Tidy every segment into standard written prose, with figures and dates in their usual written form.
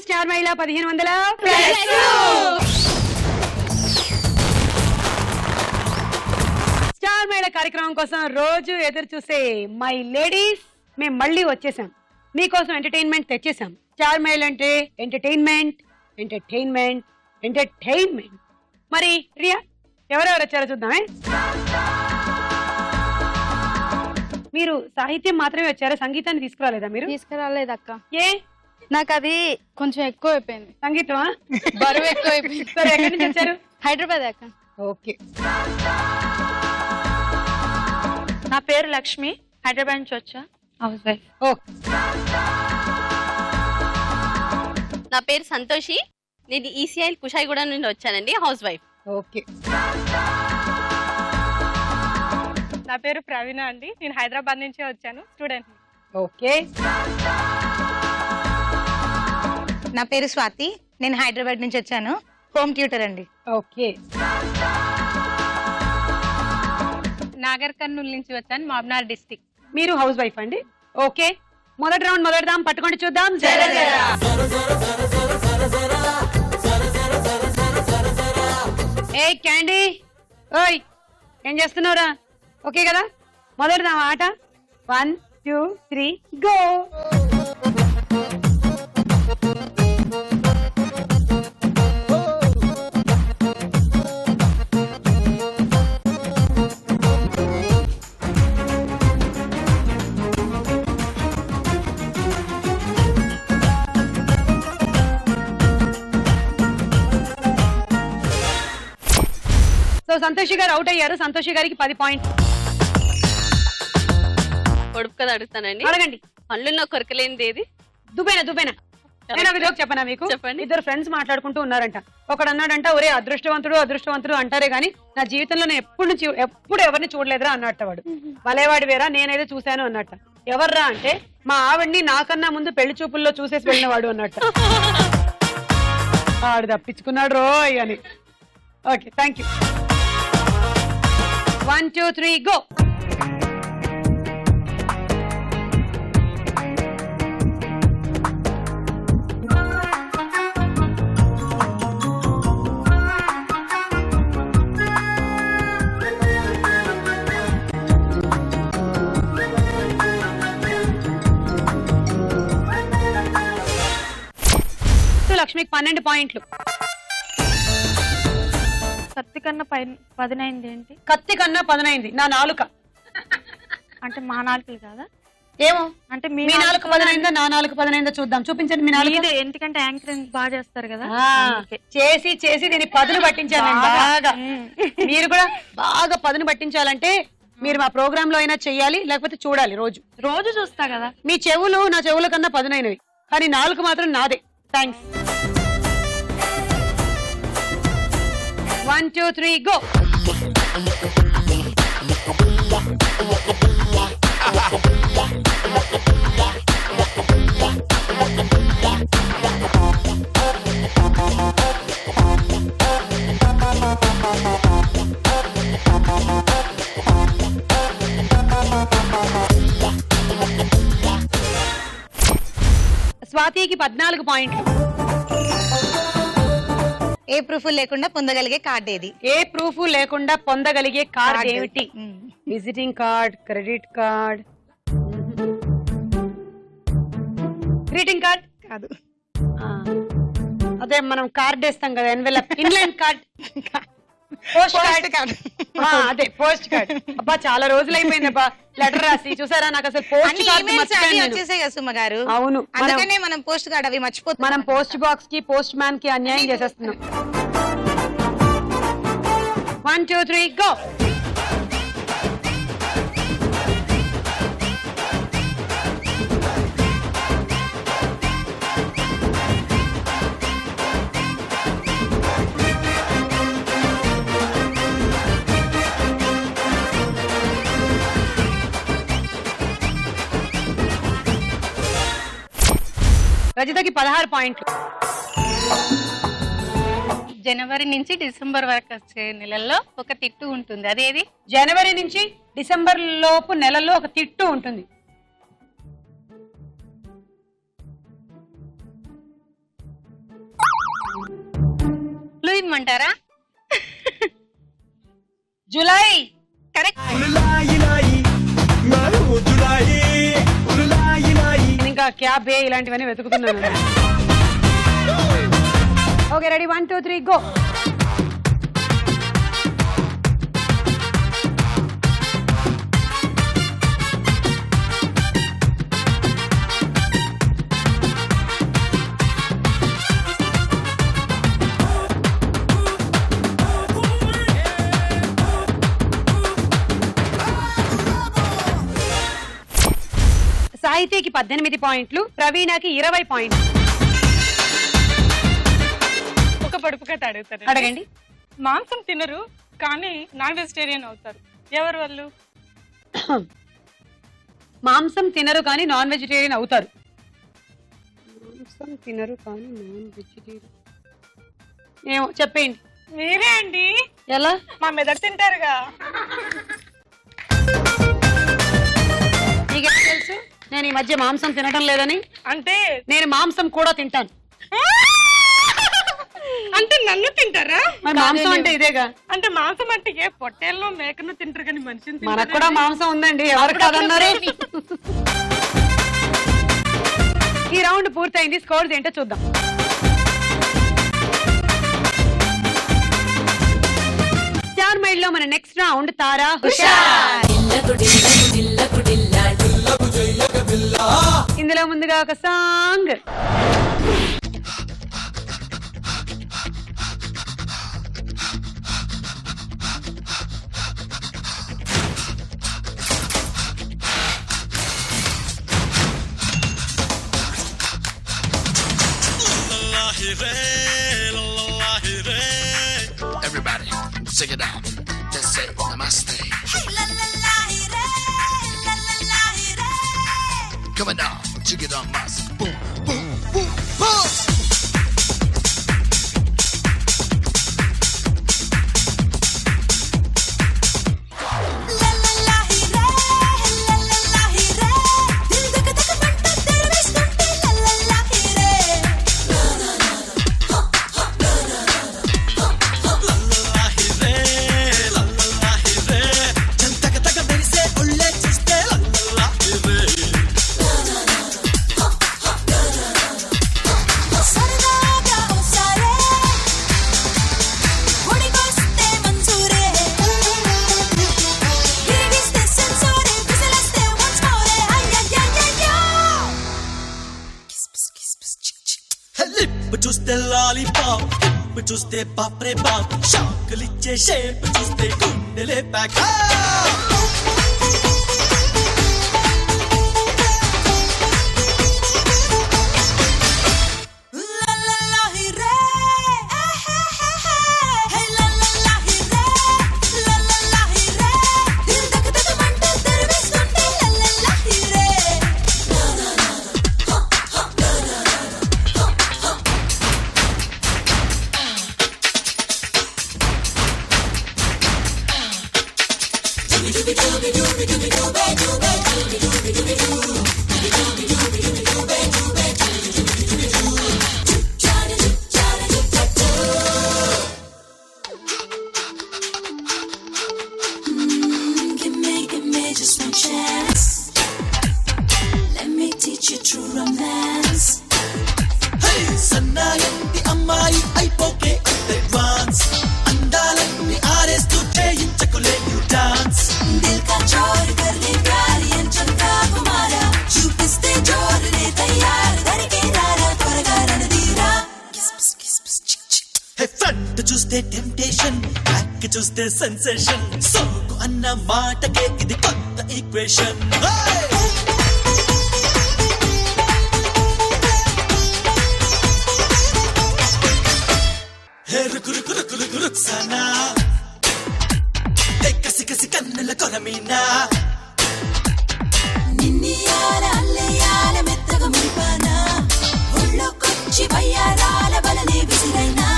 Star మహిళ 1500 star మహిళ కార్యక్రమం కోసం రోజు ఎదురు చూసే మై లేడీస్ మేము మళ్ళీ వచ్చేసాం. మీకోసం ఎంటర్టైన్మెంట్ తెచ్చేసాం. స్టార్ మహిళ అంటే ఎంటర్టైన్మెంట్ ఎంటర్టైన్మెంట్ ఎంటర్టైన్మెంట్. మరి రియా ఎవరెవరు వచ్చారో చూద్దామే. మీరు సాహిత్యం మాత్రమే వచ్చారా, సంగీతాన్ని తీసుకురాలేదా? మీరు తీసుకురాలేదు అక్క. ఏ? నాకు అది కొంచెం ఎక్కువ అయిపోయింది. సంగీతమా? బరువు ఎక్కువ అయిపోయింది. సరే, ఎక్కడి నుంచి వచ్చారు? హైదరాబాద్ అక్క. ఓకే. నా పేరు లక్ష్మి, హైదరాబాద్ నుంచి వచ్చా, హౌస్ వైఫ్. ఓకే. నా పేరు సంతోషి, నేను ఈసీఐల్ కుషాయిగూడ నుండి వచ్చానండి, హౌస్ వైఫ్. ఓకే. నా పేరు ప్రవీణ అండి, నేను హైదరాబాద్ నుంచే వచ్చాను, స్టూడెంట్. ఓకే. నా పేరు స్వాతి, నేను హైదరాబాద్ నుంచి వచ్చాను, హోమ్ ట్యూటర్ అండి. ఓకే. నాగర్ కర్నూలు నుంచి వచ్చాను, మాబ్నార్ డిస్ట్రిక్ట్. మీరు హౌస్ వైఫ్ అండి? ఓకే. మొదటి రౌండ్ మొదలెడదాం, పట్టుకొని చూద్దాం. ఏ క్యాండీ, ఓయ్ ఏం చేస్తున్నావురా? ఓకే కదా, మొదలెడదాం ఆట. 1 2 3 గో. సో సంతోషి గారు అవుట్ అయ్యారు. సంతోషి గారికి 10 పాయింట్స్. పొడుపు కదా అడుగుతానండి, అడగండి. పళ్ళున్న కొరకలేనిది ఏది? దుబేనా. నేను ఒక జోక్ చెప్పనా మీకు? చెప్పండి. ఇద్దరు ఫ్రెండ్స్ మాట్లాడుకుంటూ ఉన్నారంట. ఒకడు అన్నాడంట, ఒరే అదృష్టవంతుడు అంటారే గానీ నా జీవితంలో నేను ఎప్పుడు ఎవరిని చూడలేదురా అన్నట్ట. వాడు వలేవాడి వేరా, నేనైతే చూశాను అన్నట్ట. ఎవర్రా అంటే మా ఆవిడ్ని నాకన్నా ముందు పెళ్లి చూపుల్లో చూసేసి వెళ్ళినవాడు అన్నట్ట. వాడు తప్పించుకున్నాడు రోయ్ అని. Okay, thank you. 1 2 3 గో. లక్ష్మికి 12 పాయింట్లు. కత్తి కన్నా 10 ఏంటి? కత్తి కన్నా 10 నా నాలుక. అంటే మా నాలుకలు కాదా? ఏమో, అంటే మీ నాలుక 10 నా నాలుక 10 చూద్దాం. చూపించండి మీ నాలుక. ఎందుకంటే యాంకరింగ్ బాగా చేస్తారు కదా, చేసి దీన్ని పదును పట్టించాలి బాగా. మీరు కూడా బాగా పదును పట్టించాలంటే మీరు మా ప్రోగ్రామ్ లో అయినా చెయ్యాలి, లేకపోతే చూడాలి. రోజు చూస్తా కదా. మీ చెవులు నా చెవుల కన్నా 10 కానీ నాలుక మాత్రం నాదే. థ్యాంక్స్. 1 2 3 గో. స్వాతికి 14 పాయింట్లు. ఏ ప్రూఫ్ లేకుండా పొందగలిగే కార్డ్ ఏది? ఏ ప్రూఫ్ లేకుండా పొందగలిగే కార్డ్ ఏమిటి? Visiting card, credit card, greeting card కాదు. అదే మనం కార్డ్ వేస్తాం కదా, envelope, inland card, post card. అదే పోస్ట్ కార్డ్. అబ్బా చాలా రోజులు అయిపోయింది అబ్బా లెటర్ రాసి. చూసారా, నాకు అసలు పోస్ట్ కార్డ్ వచ్చేసాయి కదా సుమ గారు. అవును, అందుకనే మనం పోస్ట్ కార్డ్ అవి మర్చిపోతాం. మనం పోస్ట్ బాక్స్ కి పోస్ట్ మ్యాన్ కి అన్యాయం చేసేస్తున్నాం. 1 2 3 గో. రజితకి 16 పాయింట్లు. జనవరి నుంచి డిసెంబర్ వరకు వచ్చే నెలల్లో ఒక తిట్టు ఉంటుంది, అదేది? జనవరి నుంచి డిసెంబర్ లోపు నెలల్లో ఒక తిట్టు ఉంటుంది. క్లూ ఇమ్మంటారా? జూలై. కరెక్ట్. ఇంకా క్యాబ్ ఇలాంటివన్నీ వెతుకుతున్నాను. Okay ready 1 2 3 go. సాహితీకి 18 పాయింట్లు, ప్రవీణకి 20 పాయింట్లు. ఒక పొడుపు కథ అడుగుతారు. అడగండి. మాంసం తినరు కానీ నాన్ వెజిటేరియన్ అవుతారు, ఎవరు వాళ్ళు? మాంసం తినరు కానీ నాన్ వెజిటేరియన్ అవుతారు. మాంసం తినరు కానీ నాన్ వెజిటేరియన్ ఏమో చెప్పేయండి. మీరే అండి. ఎలా? మా మెదడు తింటారుగా. నీకేం తెలుసు నేను ఈ మధ్య మాంసం తినడం లేదని? అంటే నేను మాంసం కూడా తింటాను. అంటే నన్ను తింటారా? మరి మాంసం అంటే ఇదేగా. అంటే మాంసం అంటే ఏ పొట్టేల్లో మేకను తింటారు కానీ మనిషిని మనకు కూడా మాంసం ఉందండి, ఎవరు కాదన్నారు? ఈ రౌండ్ పూర్తయింది. స్కోర్స్ ఏంటో చూద్దాం. స్టార్ మైల్ లో మన నెక్స్ట్ రౌండ్ తారా హుషార్. ఇందులో ముందుగా ఒక song. Everybody, sing it out. Just say namaste. Come on now, jig it on mas. Boom, boom, boom, boom. చూస్తే లాలీపాప్, హిప్ చూస్తే బాప్రే బాప్, షాకులిచ్చే షేప్ చూస్తే గుండెలే ప్యాక్. సన్నాయంటి అమ్మాయి అయిపోకే అడ్వాన్స్, అందాలన్నీ ఆరేస్తూ చేయించకులే న్యూ డాన్స్. దిల్ కా చోర్ కర్నే ప్యార్ ఎంచంతా కుమారా, చూపిస్తే జోరునే తయారు దరికే రారా త్వరగా రణదీరా. హే ఫ్రంట్ చూస్తే టెంప్టేషన్, బ్యాక్ చూస్తే సెన్సేషన్, సోకు అన్న మాటకే ఇది కొత్త ఈక్వేషన్. రుక్సానా కసి కసి కన్నుల కొరమీనా, నిన్నియాల అల్లెయాల మెత్తగా మురిపానా, ఒళ్ళొకొచ్చి వయ్యారాల బలనే విసిరైనా.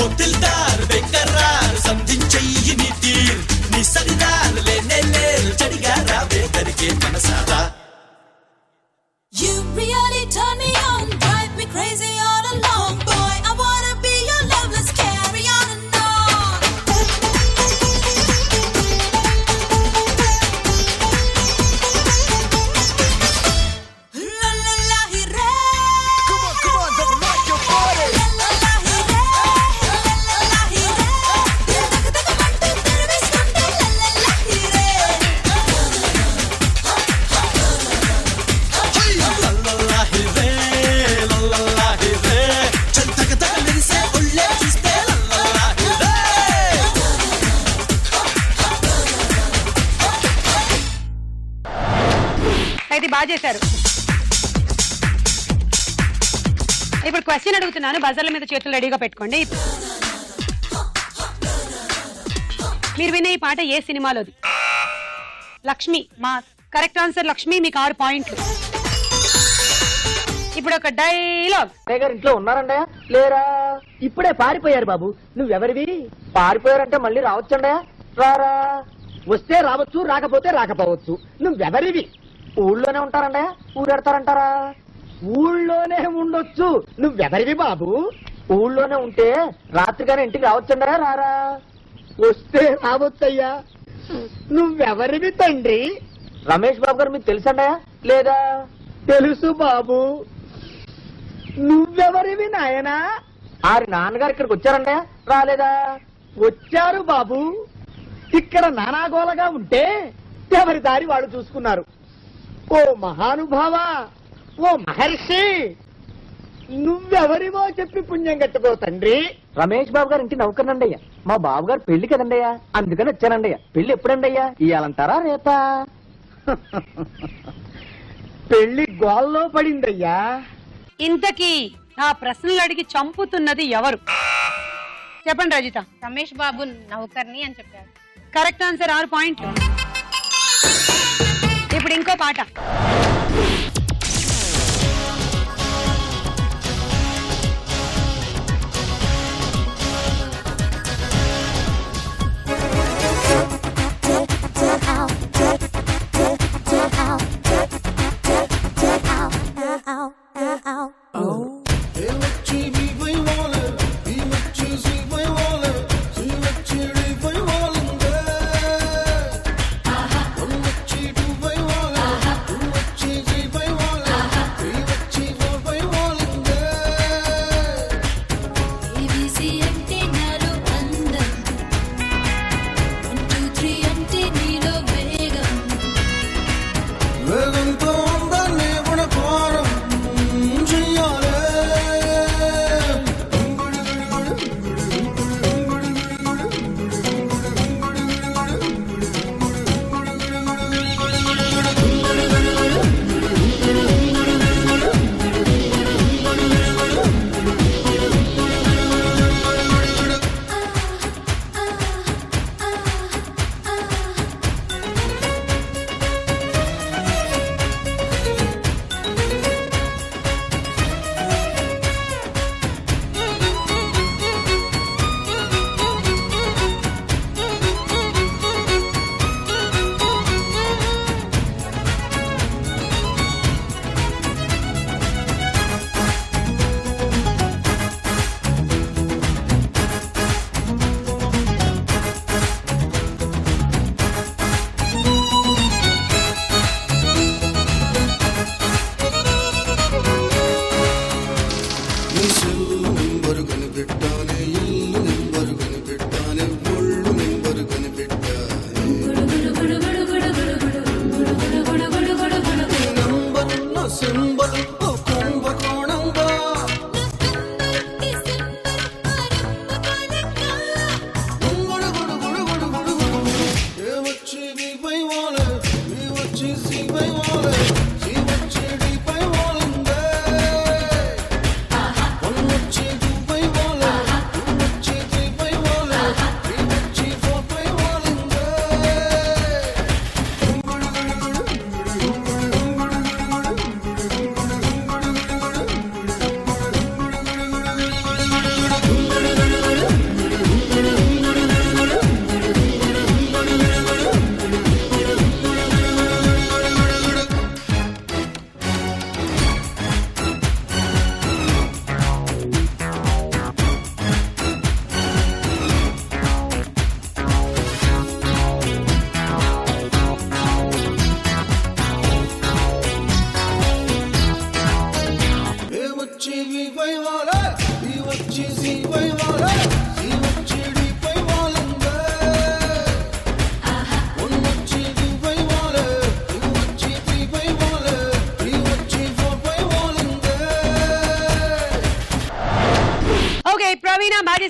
ఓ దిల్దార్ బెకరార్ సంధించెయ్యి నీ తీర్, నీ సరిదారు లేనే లేరు చడిగా రావే దరికే మనసారా. You really turn me on, drive me crazy all along, boy I wanna చేశారు. ఇప్పుడు క్వశ్చన్ అడుగుతున్నాను, బజర్ల మీద చేతులు రెడీగా పెట్టుకోండి. మీరు వినే ఈ పాట ఏ సినిమాలోది? లక్ష్మి. మా కరెక్ట్ ఆన్సర్ లక్ష్మి. మీకు 6 పాయింట్లు. ఇప్పుడు ఒక డైలాగ్. గారు ఇంట్లో ఉన్నారండి? లేరా? ఇప్పుడే పారిపోయారు బాబు. నువ్వెవరివి? పారిపోయారంటే మళ్ళీ రావచ్చండి? రారా? వస్తే రావచ్చు, రాకపోతే రాకపోవచ్చు. నువ్వెవరివి? ఊళ్ళోనే ఉంటారండి? ఊరెడతారంటారా? ఊళ్ళోనే ఉండొచ్చు. నువ్వెవరివి బాబు? ఊళ్ళోనే ఉంటే రాత్రిగానే ఇంటికి రావచ్చండి? రారా? వస్తే రావచ్చయ్యా. నువ్వెవరివి తండ్రి? రమేష్ బాబు గారు మీకు తెలుసండి? లేదా? తెలుసు బాబు. నువ్వెవరివి నాయనా? ఆరి నాన్నగారు ఇక్కడికి వచ్చారండి? రాలేదా? వచ్చారు బాబు. ఇక్కడ నానాగోలగా ఉంటే ఎవరి దారి వాళ్ళు చూసుకున్నారు. ఓ మహానుభావ, ఓ మహర్షి, నువ్వెవరివో చెప్పి పుణ్యం కట్టుకో తండ్రి. రమేష్ బాబు గారు ఇంటి నౌకర్నండి అయ్యా. మా బాబు గారు పెళ్లి కదండయ్యా, అందుకని వచ్చానండి అయ్యా. పెళ్లి ఎప్పుడండయ్యా? ఇయ్యాలంటారా రేపా? పెళ్లి గోల్లో పడిందయ్యా. ఇంతకీ నా ప్రశ్నలు అడిగి చంపుతున్నది ఎవరు? చెప్పండి రజిత. రమేష్ బాబు నౌకర్ని అని చెప్పారు. Correct answer. 6 పాయింట్లు. ఇప్పుడు ఇంకో పాట.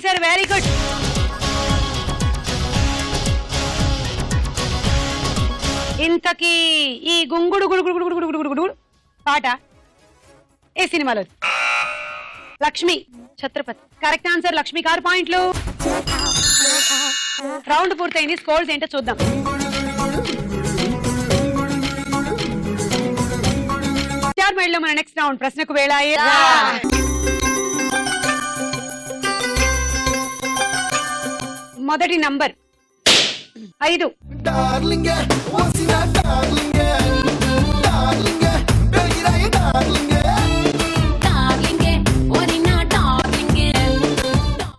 Sir, very good. ఇంతకీ ఈ గుంగుడు గుడు గుడు గుడు గుడు గుడు గుడు పాట ఏ సినిమాలో? లక్ష్మి. ఛత్రపతి. Correct answer. లక్ష్మి 6 పాయింట్లు. రౌండ్ పూర్తయింది. స్కోర్స్ ఏంటో చూద్దాం. స్టార్ మైల్ లో మన నెక్స్ట్ రౌండ్ ప్రశ్నకు వేళ. మొదటి నంబర్ 5. డార్లింగ్ ఓసినా డార్లింగ్ డార్లింగ్ బెగిరాయి డార్లింగ్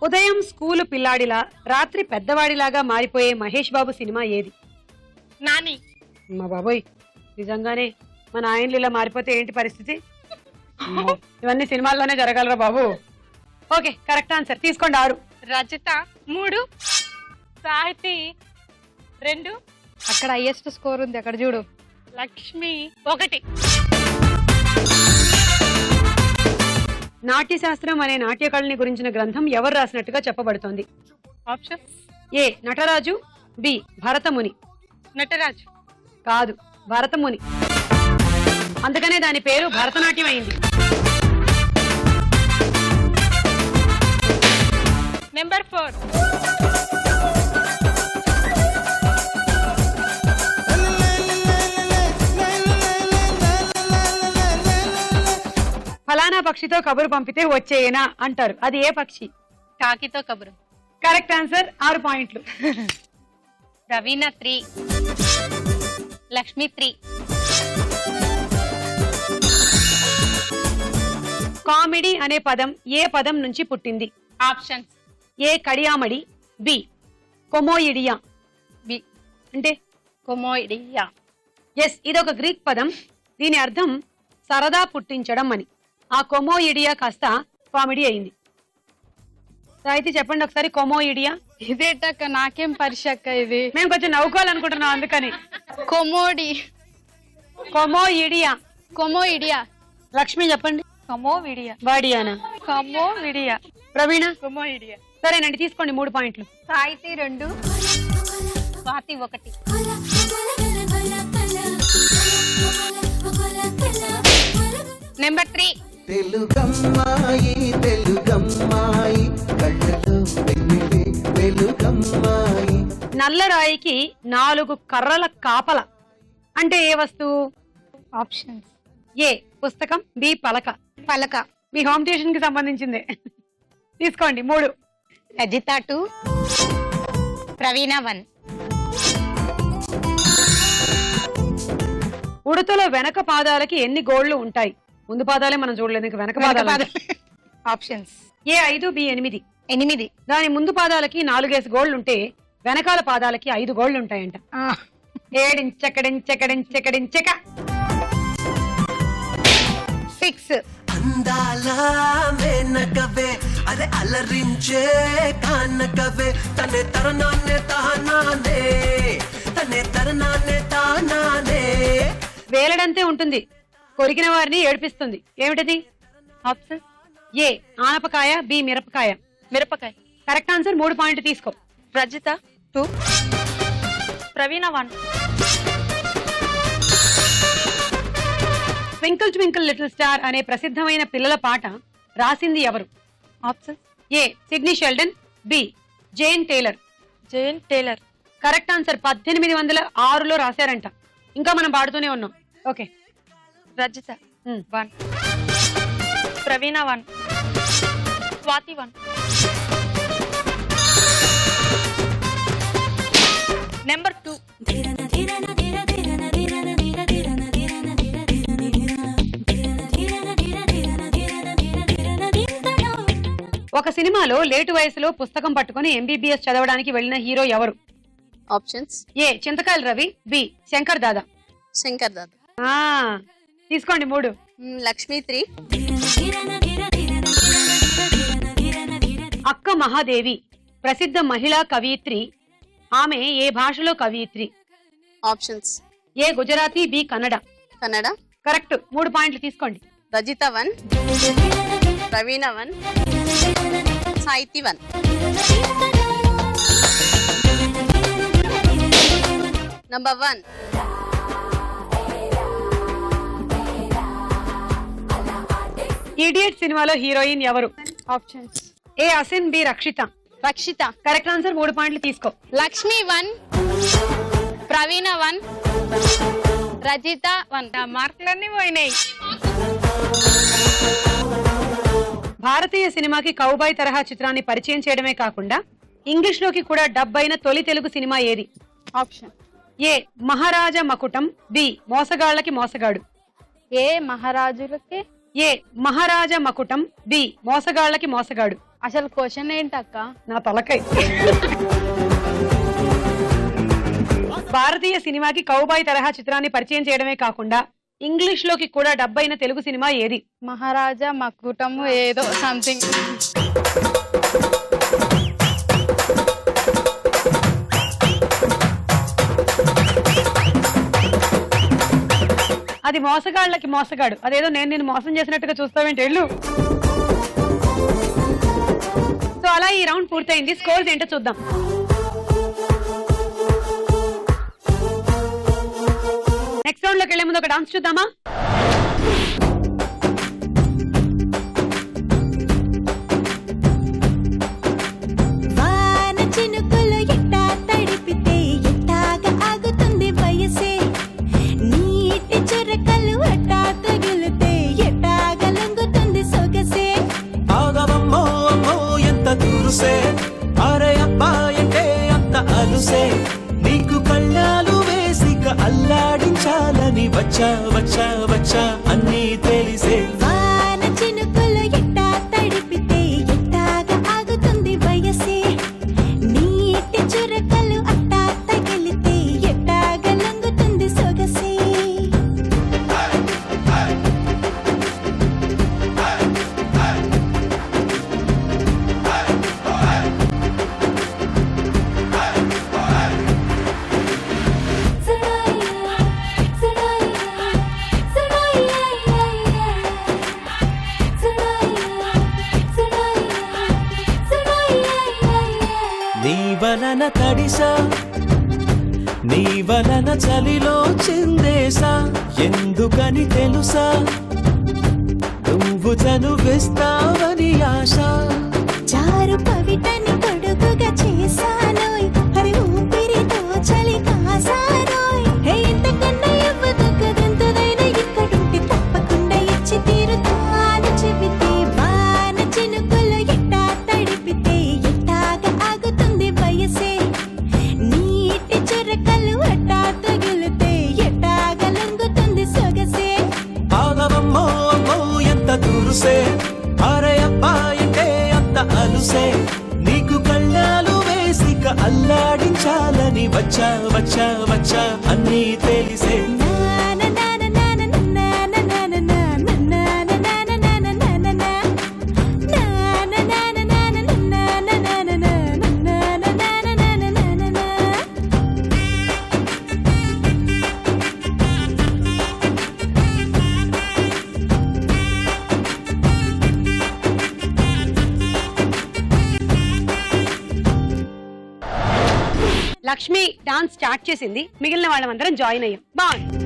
ఉదయం స్కూలు పిల్లాడిలా రాత్రి పెద్దవాడిలాగా మారిపోయే మహేష్ బాబు సినిమా ఏది? నాని. మా బాబోయ్, నిజంగానే మన ఆయనలు ఇలా మారిపోతే ఏంటి పరిస్థితి? అమ్మో, ఇవన్నీ సినిమాల్లోనే జరగలరా బాబు. Okay, correct answer. తీసుకోండి 6. రజిత 3, సాహితి 2, అక్కడ హైయెస్ట్ స్కోర్ ఉంది, అక్కడ చూడు. లక్ష్మి 1. నాట్య శాస్త్రం అనే నాట్య కళని గురించిన గ్రంథం ఎవరు రాసినట్టుగా చెప్పబడుతోంది? Option A Nataraju, B Bharatamuni. Nataraju. కాదు, భరతముని. అందుకనే దాని పేరు భరతనాట్యం అయింది. నెంబర్ 4. ఫలానా పక్షితో కబురు పంపితే వచ్చేయనా అంటారు. అది ఏ పక్షి? కాకితో కబురు. Correct answer. 6 పాయింట్లు. రవీణ 3, లక్ష్మి 3. కామెడీ అనే పదం ఏ పదం నుంచి పుట్టింది? ఆప్షన్స్. ఏ కడియామడి, బి కొమోయిడియా. బి అంటే కొమోయిడియా. ఎస్, ఇదొక గ్రీక్ పదం. దీని అర్థం సరదా పుట్టించడం అని. ఆ కొమోయిడియా కాస్త కామెడీ అయింది. అయితే చెప్పండి ఒకసారి, కొమోయిడియా. ఇదేటక్క నాకేం పరిచక్క ఇది. మేము కొంచెం నవ్వుకోవాలనుకుంటున్నాం అందుకని. కొమోడి. కొమోయిడియా. కొమోయిడియా. లక్ష్మి చెప్పండి. కొమోవిడియా. వాడియానా? కొమోవిడియా. ప్రవీణ? కొమోయిడియా. సరేనండి, తీసుకోండి 3 పాయింట్లు. సాహితి 2, స్వాతి 1. నెంబర్ 3. తెలుగమ్మాయి తెలుగమ్మాయి కళ్ళలో వెన్నెలే వెలుగమ్మాయి. నల్లరాయికి 4 కర్రల కాపల అంటే ఏ వస్తువు? ఆప్షన్స్. ఏ పుస్తకం, బి పలక. పలక. మీ హోమ్ ట్యూషన్ కి సంబంధించింది. తీసుకోండి 3. రజిత 2, ప్రవీణ 1. ఉడతలో వెనక పాదాలకి ఎన్ని గోళ్లు ఉంటాయి? ముందు పాదాలే మనం చూడలేదు, ఇంకా వెనక పాదాలు. ఆప్షన్స్. ఏ 5, బి 8. 8. దాని ముందు పాదాలకి 4 గోళ్లు ఉంటే వెనకాల పాదాలకి 5 గోళ్లు ఉంటాయంట. ఏడించకడించకడించకడించక 6. అందాల మేనకవే అదే అలరించే కానకవే తనే తరనానే తానానే తనే తరనానే తానానే. వేలడంతే ఉంటుంది, కొరికిన వారిని ఏడిపిస్తుంది. ఏమిటది? ఆప్షన్. ఏ ఆనపకాయ, బి మిరపకాయ. మిరపకాయ. Correct answer. 3 పాయింట్లు తీసుకో. Rajitha 2, Praveena 1. Twinkle twinkle little star అనే ప్రసిద్ధమైన పిల్లల పాట రాసింది ఎవరు? Option. A Sydney Sheldon, B Jane Taylor. Jane Taylor. Correct answer. 1806లో రాశారంట. ఇంకా మనం పాడుతూనే ఉన్నాం. ఓకే. రజిత 1, ప్రవీణ 1, స్వాతి 1. నెంబర్ 2. ఒక సినిమాలో లేటు వయసులో పుస్తకం పట్టుకుని ఎంబీబీఎస్ చదవడానికి వెళ్ళిన హీరో ఎవరు? ఆప్షన్స్. ఏ చింతకాయల రవి, బి శంకర్ దాదా. శంకర్ దాదా. తీసుకోండి 3. లక్ష్మి 3. అక్క మహాదేవి ప్రసిద్ధ మహిళా కవయిత్రి. ఆమె ఏ భాషలో కవయిత్రి? Options. A Gujarati, B Kannada. Kannada. Correct. 3 పాయింట్లు తీసుకోండి. రజిత 1, ప్రవీణ 1, సాహితి 1. నంబర్ 1. ఇడియట్ సినిమాలో హీరోయిన్ ఎవరు? Options. A Asin, B Rakshita. Rakshita. Correct answer. 3 పాయింట్లు తీసుకో. లక్ష్మి 1, ప్రవీణ 1, రజిత 1. మార్కులన్నీ పోయినాయి. భారతీయ సినిమాకి కౌబాయ్ తరహా చిత్రాన్ని పరిచయం చేయడమే కాకుండా ఇంగ్లీష్ లోకి కూడా డబ్ అయిన తొలి తెలుగు సినిమా ఏది? ఆప్షన్. ఏ మహారాజా మకుటం, బి మోసగాళ్లకి మోసగాడు. ఏ మహారాజులకి. ఏ మహారాజా మకుటం, బి మోసగాళ్లకి మోసగాడు. అసలు క్వశ్చన్ ఏంటక్క? నా తలకై. భారతీయ సినిమాకి కౌబాయ్ తరహా చిత్రాన్ని పరిచయం చేయడమే కాకుండా ఇంగ్లీష్ లోకి కూడా డబ్ అయిన తెలుగు సినిమా ఏది? మహారాజా మకుటము ఏదో సంథింగ్. అది మోసగాళ్ళకి మోసగాడు. అదేదో నేను నిన్ను మోసం చేసినట్టుగా చూస్తావేంటి? వెళ్ళు. సో అలా ఈ రౌండ్ పూర్తయింది. స్కోర్స్ ఏంటో చూద్దాం. నెక్స్ట్ రౌండ్ లోకి వెళ్లే ముందు ఒక డాన్స్ చూద్దామా? వాన చినుకులు ఎట్టా తడిపితే ఎట్టాగా ఆగుతుంది వయసే, నీటి చురకలు అట్టా తగిలితే ఎట్టాగా లొంగుతుంది సొగసే. ఆగవమ్మో అమ్మో ఎంత దూరుసే, అరే అబ్బాయంటే అంత అలుసే, నీకు కళ్ళాలు వేసిక అల్లాడించాలని వచ్చా వచ్చా వచ్చా అన్నీ తెలిసే. వాన చినుకులు ఎట్టా తడిపితే ఎట్టాగా ఆగుతుంది వయసే, నీటి చురకలు అట్టా తగిలితే ఎట్టాగా లొంగుతుంది సొగసే. నీ వలన తడిసా, నీ వలన చలిలో చిందేసా, ఎందుకని తెలుసా నువ్వు చనువిస్తావని ఆశ. చారు పవిటని పొడుగుగా చేశానోయ్, హరి ఊపిరితో చలి కాసానోయ్. హే ఇంతకన్నా ఇవ్వదగ్గదెంతదైనా ఇక్కడుంటే తప్పకుండా ఇచ్చి తీరుతాను చెబితే. వాన చినుకులు ఎట్టా తడిపితే ఎట్టాగా ఆగుతుంది వయసే, నీటి చురకలు అట్టా తగిలితే ఎట్టాగా లొంగుతుంది సొగసే. ఆగవమ్మో అమ్మో ఎంత దూరుసే, అరే అబ్బాయంటే అంత అలుసే, నీకు కళ్ళాలు వేసిక అల్లాడించాలని వచ్చా వచ్చా వచ్చా అన్నీ తెలిసే. లక్ష్మి డాన్స్ స్టార్ట్ చేసింది, మిగిలిన వాళ్ళమందరం జాయిన్ అయ్యాం. బాగుంది.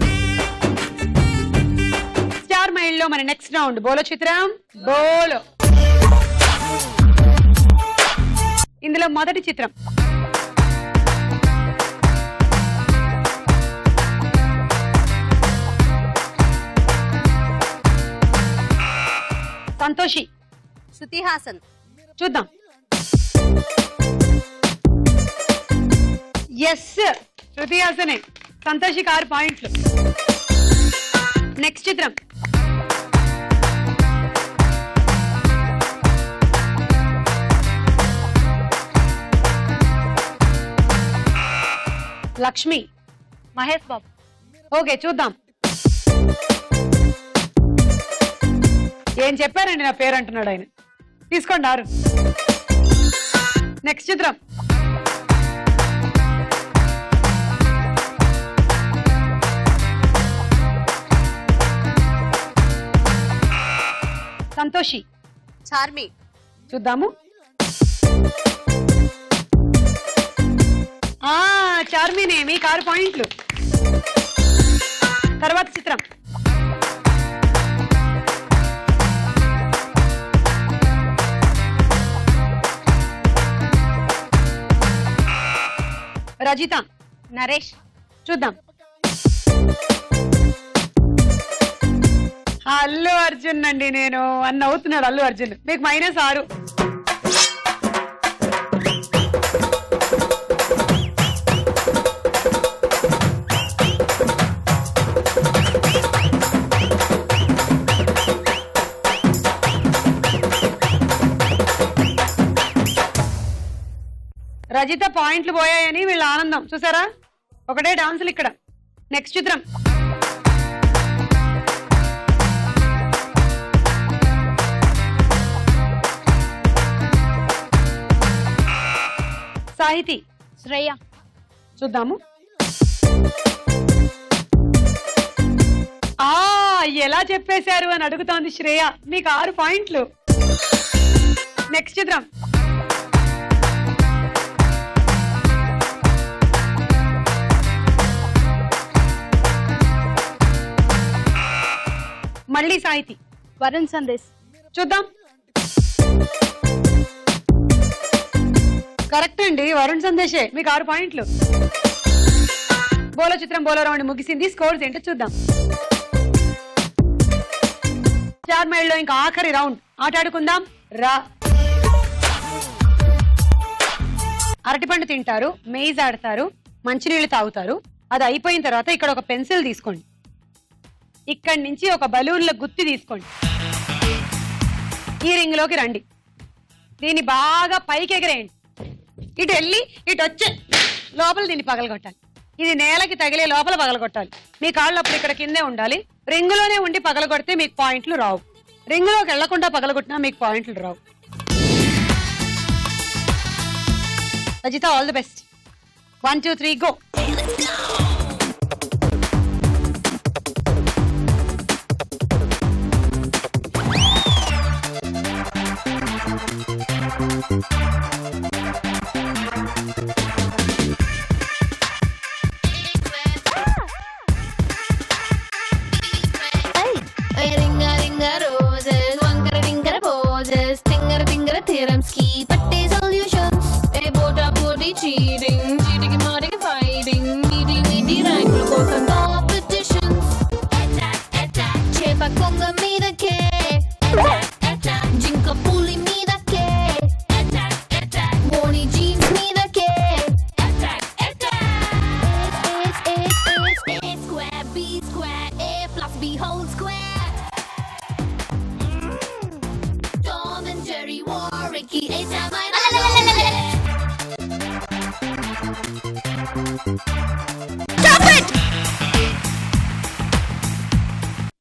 స్టార్ మైల్ లో మన నెక్స్ట్ రౌండ్ బోలో చిత్రం బోలో. ఇందులో మొదటి చిత్రం సంతోషి. శృతి హాసన్. చూద్దాం. ఎస్, శృతి హాసనే. సంతోషికి 6 పాయింట్లు. నెక్స్ట్ చిత్రం లక్ష్మి. మహేష్ బాబు. ఓకే చూద్దాం. ఏం చెప్పారండి నా పేరు అంటున్నాడు ఆయన. తీసుకోండి 6. నెక్స్ట్ చిత్రం సంతోషి. చార్మి. చూద్దాము. చార్మినే. మీకు 6 పాయింట్లు. తర్వాత చిత్రం రజిత, నరేష్, చూద్దాం. అల్లు అర్జున్ అండి. నేను అన్న అవుతున్నాడు అల్లు అర్జున్. మీకు -6. రజిత పాయింట్లు పోయాయని వీళ్ళ ఆనందం చూసారా? ఒకటే డాన్సులు ఇక్కడ. నెక్స్ట్ చిత్రం. సాహితి, శ్రేయ, చూద్దాము. ఎలా చెప్పేశారు అని అడుగుతోంది శ్రేయ. మీకు 6 పాయింట్లు. నెక్స్ట్ చిత్రం. మళ్ళీ సాహితి. వరుణ్ సందేశ్, చూద్దాం. కరెక్ట్ అండి, వరుణ్ సందేశే. మీకు 6 పాయింట్లు. బోలో చిత్రం బోలో రౌండ్ ముగిసింది. స్కోర్స్ ఏంటో చూద్దాం. 4 మైళ్ళలో ఇంకా ఆఖరి రౌండ్. ఆటాడుకుందాం రా. అరటిపండు తింటారు, మెయిజ్ ఆడతారు, మంచినీళ్ళు తాగుతారు. అది అయిపోయిన తర్వాత ఇక్కడ ఒక పెన్సిల్ తీసుకోండి. ఇక్కడి నుంచి ఒక బలూన్ల గుత్తి తీసుకోండి. ఈ రింగ్ లోకి రండి. దీన్ని బాగా పైకి ఎగరేయండి. ఇటు వెళ్ళి ఇటు వచ్చే లోపల దీన్ని పగలగొట్టాలి. ఇది నేలకి తగిలే లోపల పగలగొట్టాలి. మీ కాళ్ళు అప్పుడు ఇక్కడ కిందే ఉండాలి. రింగులోనే ఉండి పగలగొడితే మీకు పాయింట్లు రావు. రింగులోకి వెళ్లకుండా పగలగొట్టినా మీకు పాయింట్లు రావు. Rajitha, all the best. 1 2 3 go.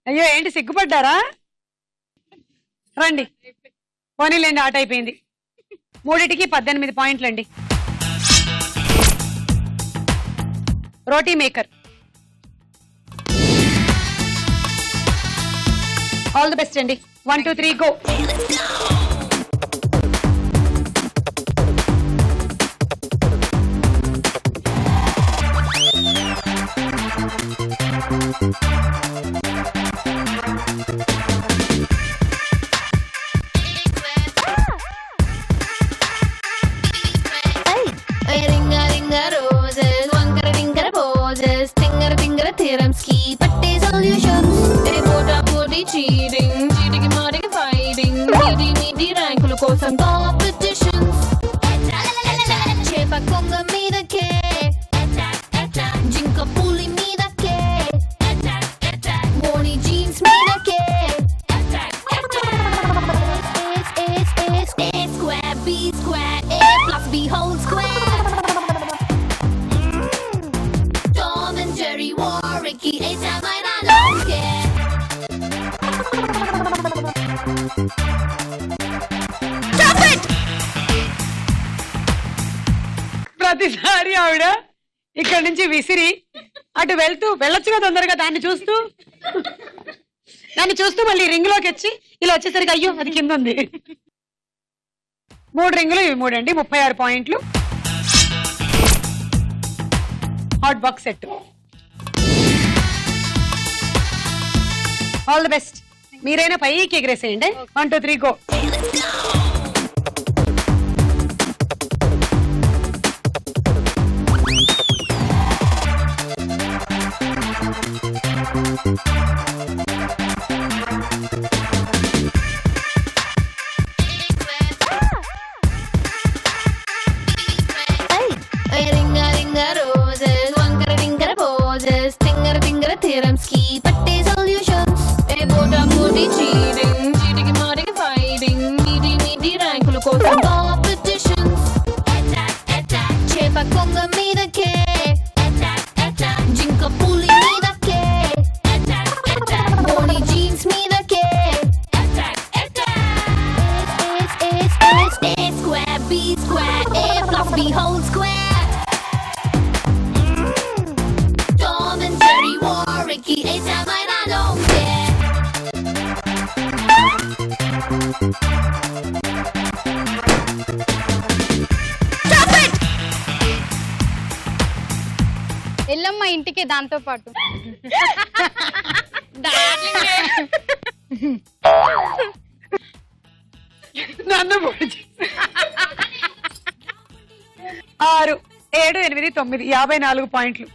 అయ్యో, ఏంటి సిగ్గుపడ్డారా? రండి, పోనీలేండి, ఆట అయిపోయింది. 3టికి 18 పాయింట్లండి. Roti maker. All the best అండి. 1 2 3 గో. కోసం కాంపిటీషన్స్ చేప కొంగ మీదకే జింక పులి మీదకే మోని జీన్స్ మీదకే A square B square A plus B whole square Tom and Jerry war Ricky A-Time I don't care ప్రతిసారి ఆవిడ ఇక్కడ నుంచి విసిరి అటు వెళ్ళొచ్చుగా తొందరగా దాన్ని చూస్తూ మళ్ళీ రింగ్ లోకి వచ్చి ఇలా వచ్చేసరికి అయ్యో అది కింద ఉంది. 3 రింగులు, ఇవి 3 అండి. 36 పాయింట్లు. Hot box set. All the best. మీరైనా పైకి ఎగరేసేయండి. 1 2 3 go. be whole square. Tom and Jerry war, Ricky, A-Time, I don't care. Stop it! Yellamma ఇంటికి దాంతో పాటు నన్ను 6, 7, 8, 9 54 పాయింట్లు.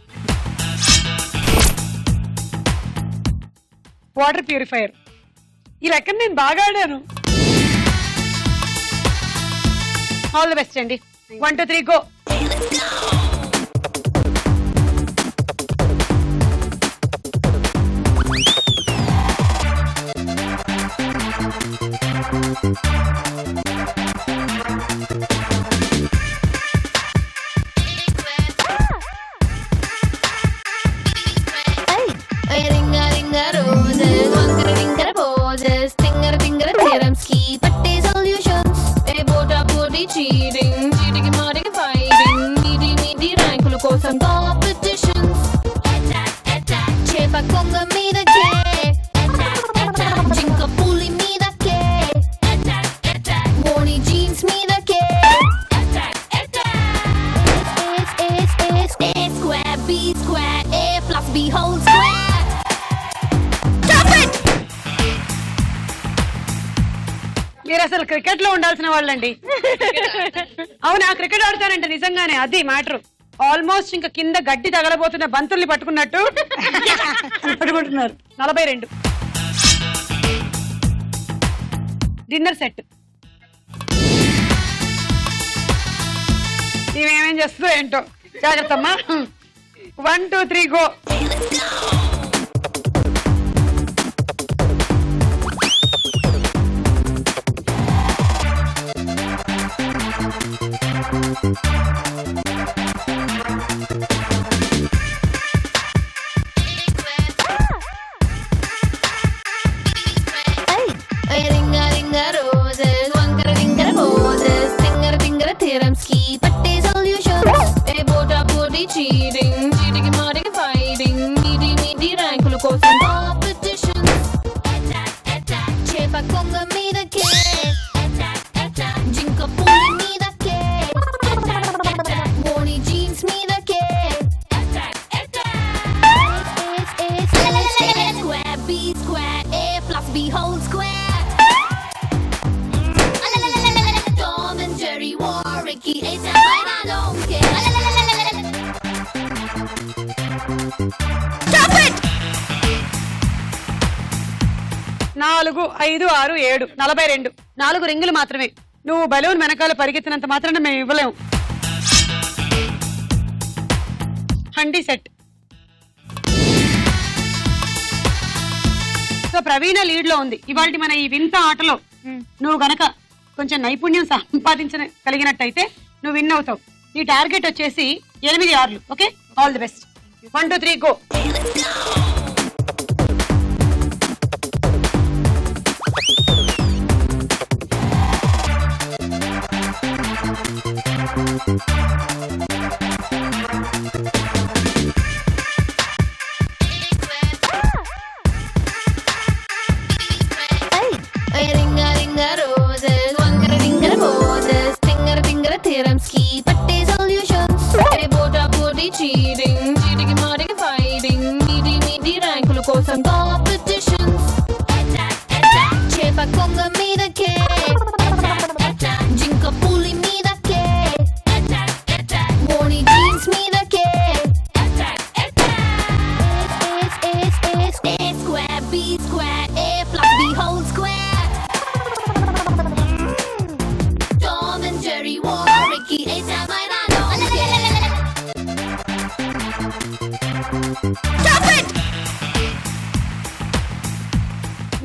Water purifier. ఈ లెక్కన నేను బాగా ఆడాను. ఆల్ ది బెస్ట్ అండి. 1 2 3 గో. మీరు అసలు క్రికెట్ లో ఉండాల్సిన వాళ్ళండి. అవునా, క్రికెట్ ఆడతానంటే నిజంగానే అది మ్యాటర్. ఆల్మోస్ట్ ఇంకా కింద గడ్డి తగలబోతున్న బంతుల్ని పట్టుకున్నట్టు పట్టుకుంటున్నారు. 42. Dinner set. ఇవేమేం చేస్తుందో ఏంటో జాగ్రత్తమ్మా. 1 2 3 గో. నాలుగు 5 6 7 42. 4 రింగులు మాత్రమే. నువ్వు బలూన్ వెనకాల పరిగెత్తినంత మాత్రాన మేము ఇవ్వలేము. హండీ సెట్. సో ప్రవీణ లీడ్ లో ఉంది ఇవాళ మన ఈ వింత ఆటలో. నువ్వు గనక కొంచెం నైపుణ్యం సంపాదించగలిగినట్టయితే నువ్వు విన్ అవుతావు. ఈ టార్గెట్ వచ్చేసి 8 6. Okay, all the best. 1 2 3 go.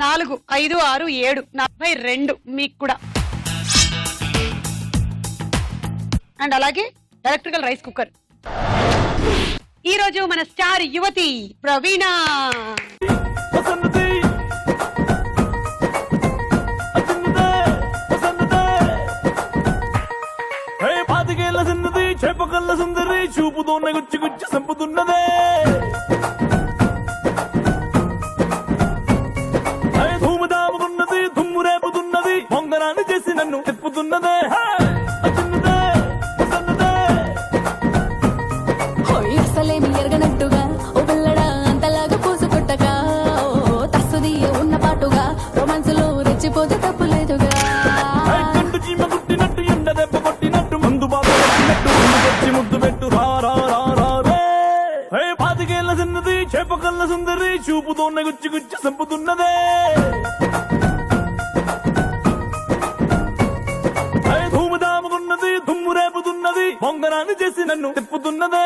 నాలుగు 5 6 7 42 మీకు కూడా. అండ్ అలాగే ఎలక్ట్రికల్ రైస్ కుక్కర్. ఈ రోజు మన స్టార్ యువతి ప్రవీణ. పాతికేళ్ళ చిన్నది చేపకల్ల సుందరి చూపుతోనే గుచ్చి గుచ్చి సంపుతున్నదే ధూమధాముకున్నది దుమ్ము రేపుతున్నది పొంగరాన్ని చేసి నన్ను తిప్పుతున్నదే అసలేమి ఎరగనట్టుగా ఓ పిల్లడా అంతలాగా పూసుకొట్టగా తస్సుదియ ఉన్న పాటుగా రొమాన్స్ లో రెచ్చిపోతే తప్పులేదుగా కండు చీమ కుట్టినట్టు ఎండ దెబ్బ కొట్టినట్టు మందు బాబు కొట్టినట్టు వచ్చి ముద్దు పెట్టు రా రా రా రా రే పాతికేళ్ల చిన్నది చేపకల్ల సుందరి చూపుతోనే గుచ్చి గుచ్చి సంపుతున్నదే ధూమధాముకున్నది దుమ్ము రేపుతున్నది పొంగరాన్ని చేసి నన్ను తిప్పుతున్నదే